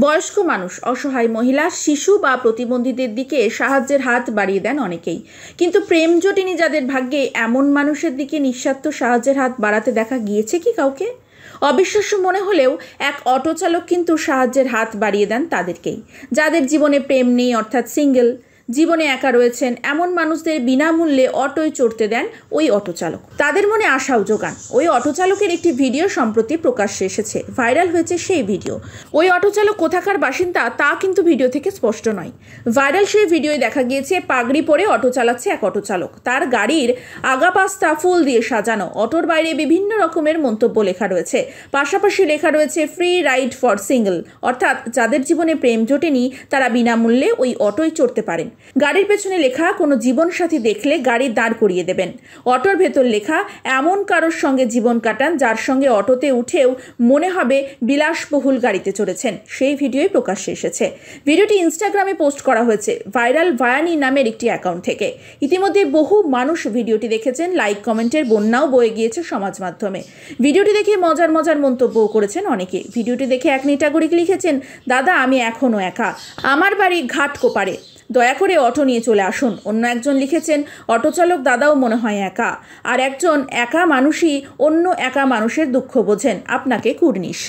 বয়স্ক মানুষ, অসহায় মহিলা, শিশু বা প্রতিবন্ধীদের দিকে সাহায্যের হাত বাড়িয়ে দেন অনেকেই। কিন্তু প্রেম জটিনি যাদের ভাগ্যে, এমন মানুষের দিকে নিঃস্বার্থ সাহায্যের হাত বাড়াতে দেখা গিয়েছে কি কাউকে? অবিশ্বাস্য মনে হলেও এক অটো চালক কিন্তু সাহায্যের হাত বাড়িয়ে দেন তাদেরকেই, যাদের জীবনে প্রেম নেই, অর্থাৎ সিঙ্গেল, জীবনে একা রয়েছেন। এমন মানুষদের বিনামূল্যে অটোয় চড়তে দেন ওই অটো চালক, তাদের মনে আশাও যোগান। ওই অটো চালকের একটি ভিডিও সম্প্রতি প্রকাশ্যে এসেছে, ভাইরাল হয়েছে সেই ভিডিও। ওই অটো চালক কোথাকার বাসিন্দা তা কিন্তু ভিডিও থেকে স্পষ্ট নয়। ভাইরাল সেই ভিডিওয় দেখা গিয়েছে পাগড়ি পরে অটো চালাচ্ছে এক অটো চালক। তার গাড়ির আগাপাশটা ফুল দিয়ে সাজানো। অটোর বাইরে বিভিন্ন রকমের মন্তব্য লেখা রয়েছে, পাশাপাশি লেখা রয়েছে ফ্রি রাইড ফর সিঙ্গল, অর্থাৎ যাদের জীবনে প্রেম জোটেনি তারা বিনামূল্যে ওই অটোয় চড়তে পারেন। গাড়ির পেছনে লেখা কোনো জীবনসাথী দেখলে গাড়ি দাঁড় করিয়ে দেবেন। অটোর ভেতর লেখা এমন কারোর সঙ্গে জীবন কাটান যার সঙ্গে অটোতে উঠেও মনে হবে বিলাসবহুল গাড়িতে চড়েছেন। সেই ভিডিওই প্রকাশ্যে এসেছে। ভিডিওটি ইনস্টাগ্রামে পোস্ট করা হয়েছে ভাইরাল ভায়ানি নামের একটি অ্যাকাউন্ট থেকে। ইতিমধ্যে বহু মানুষ ভিডিওটি দেখেছেন, লাইক কমেন্টের বন্যাও বয়ে গিয়েছে সমাজ মাধ্যমে। ভিডিওটি দেখে মজার মজার মন্তব্যও করেছেন অনেকে। ভিডিওটি দেখে এক নেটাগরিক লিখেছেন, দাদা আমি এখনও একা, আমার বাড়ি ঘাটকোপারে, দয়া করে অটো নিয়ে চলে আসুন। অন্য একজন লিখেছেন, অটো চালক দাদাও মনে হয় একা। আর একজন, একা মানুষই অন্য একা মানুষের দুঃখ বোঝেন, আপনাকে কুর্নিশ।